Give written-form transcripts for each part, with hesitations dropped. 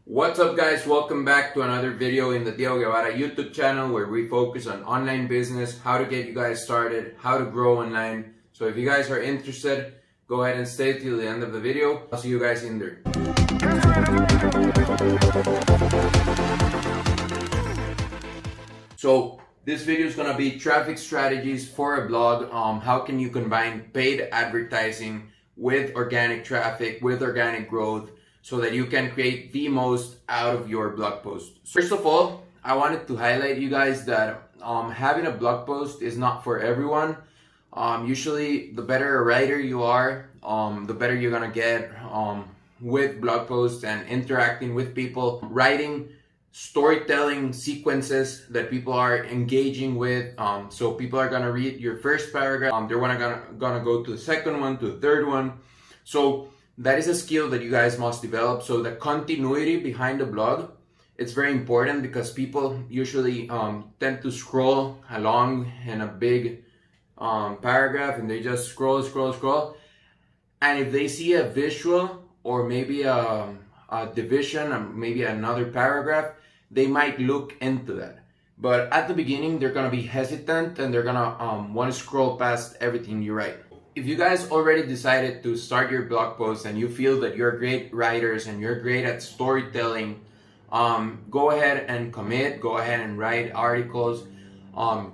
What's up, guys? Welcome back to another video in the Diego Guevara YouTube channel, where we focus on online business, how to get you guys started, how to grow online. So if you guys are interested, go ahead and stay till the end of the video. I'll see you guys in there. So this video is gonna be traffic strategies for a blog. How can you combine paid advertising with organic traffic, with organic growth, so that you can create the most out of your blog post. First of all, I wanted to highlight you guys that having a blog post is not for everyone. Usually the better a writer you are, the better you're gonna get with blog posts and interacting with people, writing storytelling sequences that people are engaging with. So people are gonna read your first paragraph, they're gonna go to the second one, to the third one. So that is a skill that you guys must develop. So the continuity behind the blog, it's very important, because people usually tend to scroll along in a big paragraph, and they just scroll. And if they see a visual or maybe a division, or maybe another paragraph, they might look into that. But at the beginning, they're gonna be hesitant, and they're gonna want to scroll past everything you write. If you guys already decided to start your blog post and you feel that you're great writers and you're great at storytelling, go ahead and commit, go ahead and write articles,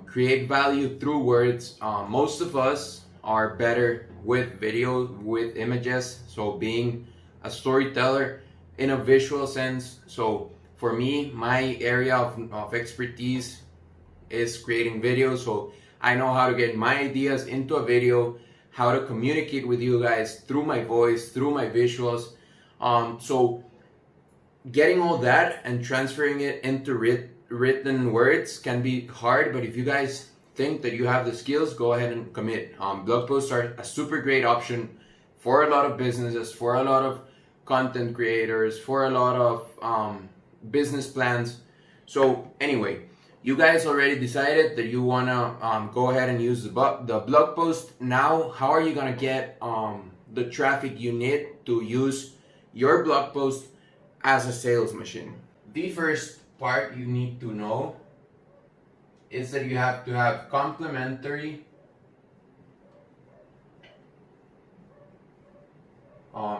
create value through words. Most of us are better with video, with images, so being a storyteller in a visual sense. So for me, my area of expertise is creating videos, so I know how to get my ideas into a video, how to communicate with you guys through my voice, through my visuals. So getting all that and transferring it into written words can be hard, but if you guys think that you have the skills, go ahead and commit. Blog posts are a super great option for a lot of businesses, for a lot of content creators, for a lot of business plans. So anyway, you guys already decided that you wanna go ahead and use the blog post. Now, how are you gonna get the traffic you need to use your blog post as a sales machine? The first part you need to know is that you have to have complementary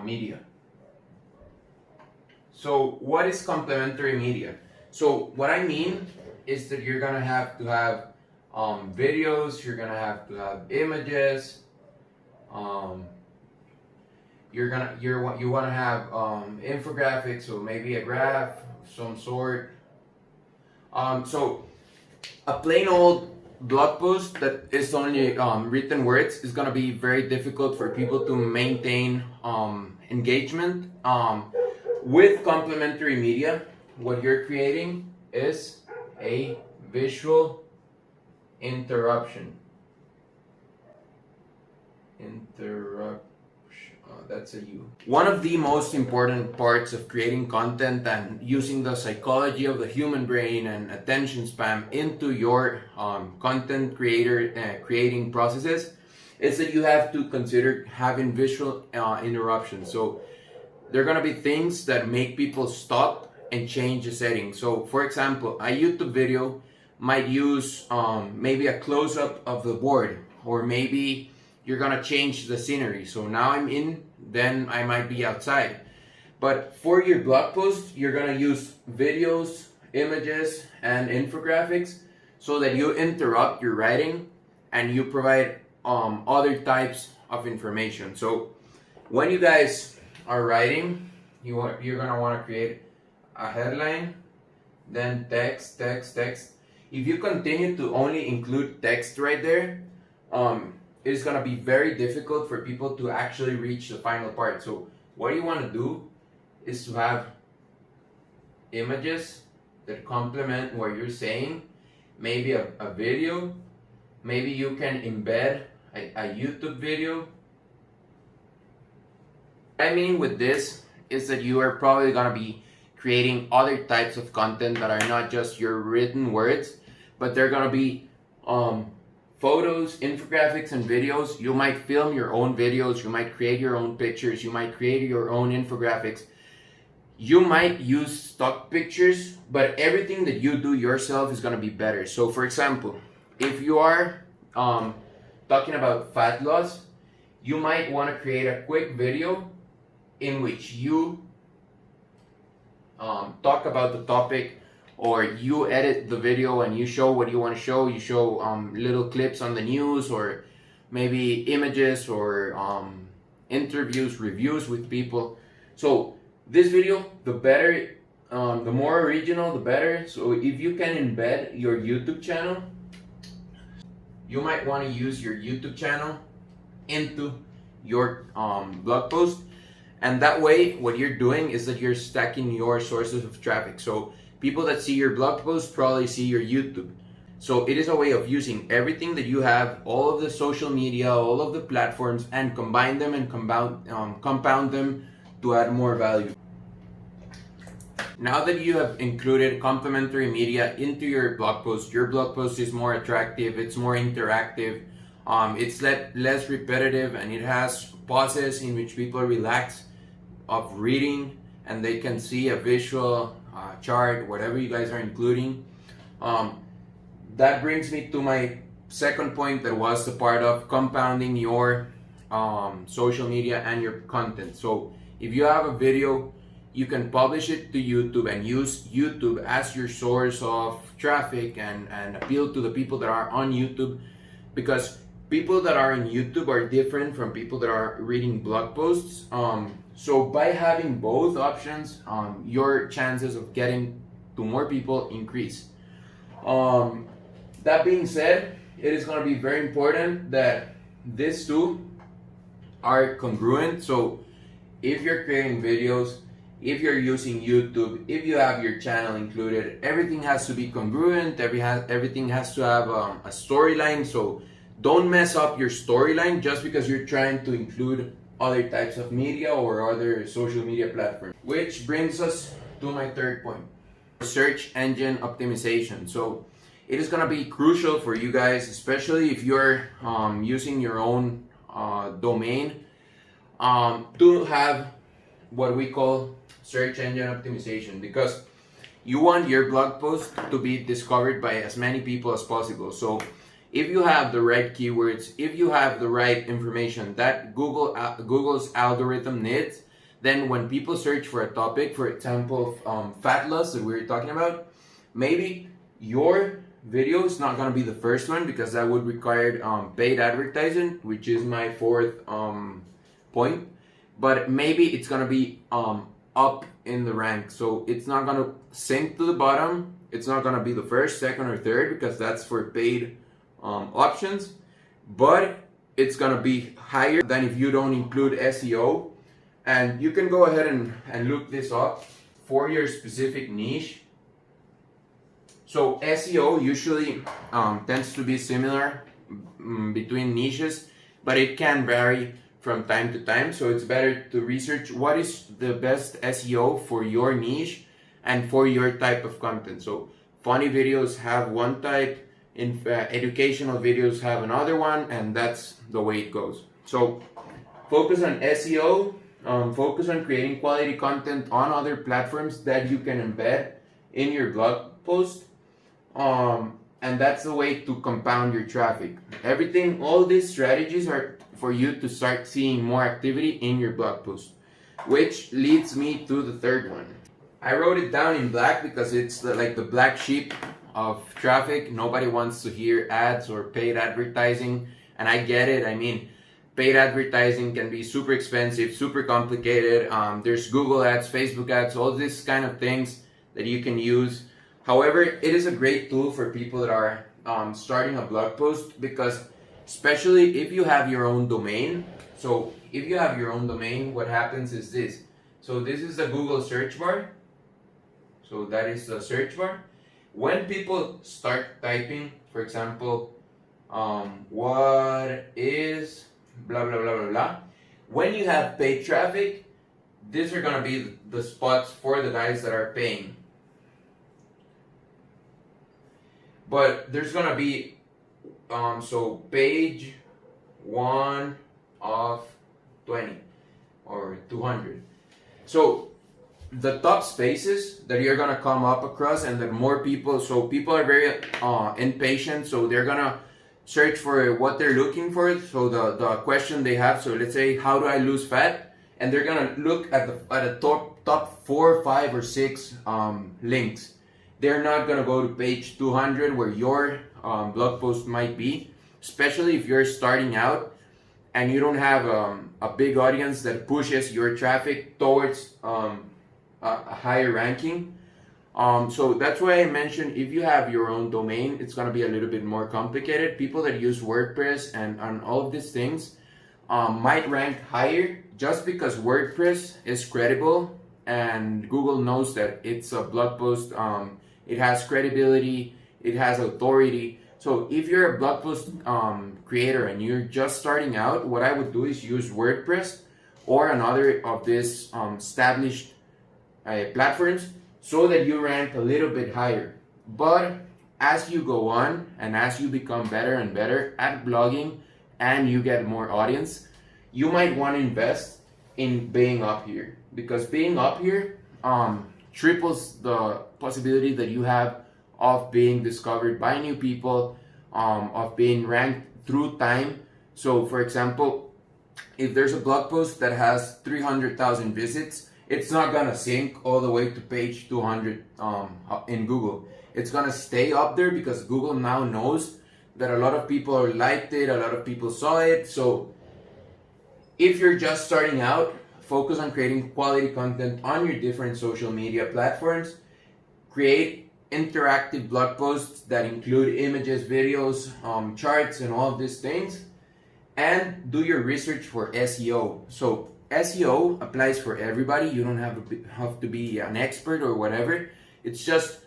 media. So what is complementary media? So what I mean is that you're gonna have to have videos, you're gonna have to have images, you wanna have infographics, so maybe a graph of some sort. So a plain old blog post that is only written words is gonna be very difficult for people to maintain engagement. With complementary media, what you're creating is a visual interruption. That's a U. One of the most important parts of creating content and using the psychology of the human brain and attention span into your content creating processes is that you have to consider having visual interruptions. So there are gonna be things that make people stop and change the setting. So for example, a YouTube video might use maybe a close-up of the board, or maybe you're gonna change the scenery. So now I'm in, then I might be outside. But for your blog post, you're gonna use videos, images, and infographics, so that you interrupt your writing and you provide other types of information. So when you guys are writing, you're gonna wanna create a headline, then text. If you continue to only include text right there, it's gonna be very difficult for people to actually reach the final part. So what you wanna do is to have images that complement what you're saying, maybe a video, maybe you can embed a YouTube video. What I mean with this is that you are probably gonna be creating other types of content that are not just your written words, but they're gonna be photos, infographics, and videos. You might film your own videos, you might create your own pictures, you might create your own infographics. You might use stock pictures, but everything that you do yourself is going to be better. So for example, if you are talking about fat loss, you might want to create a quick video in which you talk about the topic, or you edit the video and you show what you want to show. You show little clips on the news, or maybe images, or interviews, reviews with people. So this video, the better, the more original, the better. So if you can embed your YouTube channel, you might want to use your YouTube channel into your blog post. And that way, what you're doing is that you're stacking your sources of traffic. So people that see your blog post probably see your YouTube. So it is a way of using everything that you have, all of the social media, all of the platforms, and combine them and compound them to add more value. Now that you have included complementary media into your blog post is more attractive, it's more interactive, it's less repetitive, and it has pauses in which people relax of reading, and they can see a visual chart, whatever you guys are including. That brings me to my second point, that was the part of compounding your social media and your content. So if you have a video, you can publish it to YouTube and use YouTube as your source of traffic and appeal to the people that are on YouTube, because people that are in YouTube are different from people that are reading blog posts. So by having both options, your chances of getting to more people increase. That being said, it is going to be very important that these two are congruent. So if you're creating videos, if you're using YouTube, if you have your channel included, everything has to be congruent. Everything has to have a storyline. So don't mess up your storyline just because you're trying to include other types of media or other social media platforms. Which brings us to my third point, search engine optimization. So it is going to be crucial for you guys, especially if you're using your own domain, to have what we call search engine optimization, because you want your blog post to be discovered by as many people as possible. So if you have the right keywords, if you have the right information that Google's algorithm needs, then when people search for a topic, for example, fat loss that we were talking about, maybe your video is not going to be the first one, because that would require paid advertising, which is my fourth point. But maybe it's going to be up in the rank. So it's not going to sink to the bottom. It's not going to be the first, second, or third, because that's for paid options. But it's going to be higher than if you don't include SEO. And you can go ahead and look this up for your specific niche. So SEO usually tends to be similar between niches, but it can vary from time to time. So it's better to research what is the best SEO for your niche and for your type of content. So funny videos have one type, educational videos have another one, and that's the way it goes. So focus on SEO, focus on creating quality content on other platforms that you can embed in your blog post. And that's the way to compound your traffic. All these strategies are for you to start seeing more activity in your blog post, which leads me to the third one. I wrote it down in black because it's like the black sheep of traffic. Nobody wants to hear ads or paid advertising, and I get it. I mean, paid advertising can be super expensive, super complicated. There's Google ads, Facebook ads, all these kind of things that you can use. However, it is a great tool for people that are starting a blog post, because especially if you have your own domain. So if you have your own domain, what happens is this. So this is the Google search bar. So that is the search bar. When people start typing, for example, what is blah, blah, blah, blah, blah. When you have paid traffic, these are going to be the spots for the guys that are paying. But there's going to be, so page 1 of 20 or 200. So the top spaces that you're gonna come up across, and that more people, so people are very impatient, so they're gonna search for what they're looking for, so the question they have. So let's say, how do I lose fat? And they're gonna look at the top 4, 5, or 6 links. They're not gonna go to page 200 where your blog post might be, especially if you're starting out and you don't have a big audience that pushes your traffic towards a higher ranking. So that's why I mentioned, if you have your own domain, it's going to be a little bit more complicated. People that use WordPress and all of these things might rank higher just because WordPress is credible and Google knows that it's a blog post. It has credibility, it has authority. So if you're a blog post creator and you're just starting out, what I would do is use WordPress or another of these established platforms, so that you rank a little bit higher. But as you go on and as you become better and better at blogging and you get more audience, you might want to invest in being up here, because being up here triples the possibility that you have of being discovered by new people, of being ranked through time. So for example, if there's a blog post that has 300,000 visits, it's not gonna sync all the way to page 200 in Google. It's gonna stay up there because Google now knows that a lot of people liked it, a lot of people saw it. So if you're just starting out, focus on creating quality content on your different social media platforms. Create interactive blog posts that include images, videos, charts, and all of these things. And do your research for SEO. So SEO applies for everybody. You don't have to be an expert or whatever. It's just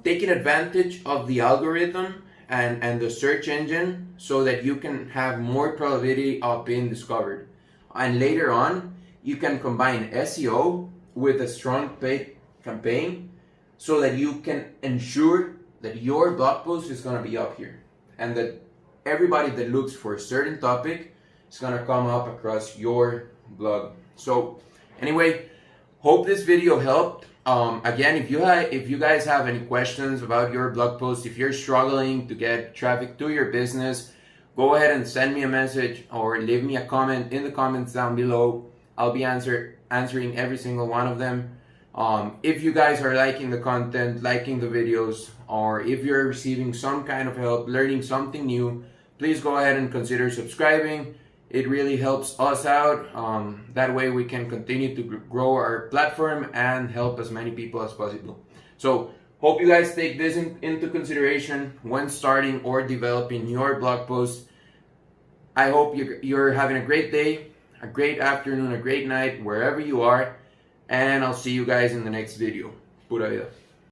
taking advantage of the algorithm and the search engine so that you can have more probability of being discovered. And later on, you can combine SEO with a strong paid campaign so that you can ensure that your blog post is going to be up here, and that everybody that looks for a certain topic is going to come up across your blog. So anyway, hope this video helped. Again, if you guys have any questions about your blog post, if you're struggling to get traffic to your business, go ahead and send me a message or leave me a comment in the comments down below. I'll be answering every single one of them. If you guys are liking the content, liking the videos, or if you're receiving some kind of help, learning something new, please go ahead and consider subscribing. It really helps us out. That way we can continue to grow our platform and help as many people as possible. So hope you guys take this into consideration when starting or developing your blog posts. I hope you're having a great day, a great afternoon, a great night, wherever you are. And I'll see you guys in the next video. Pura vida.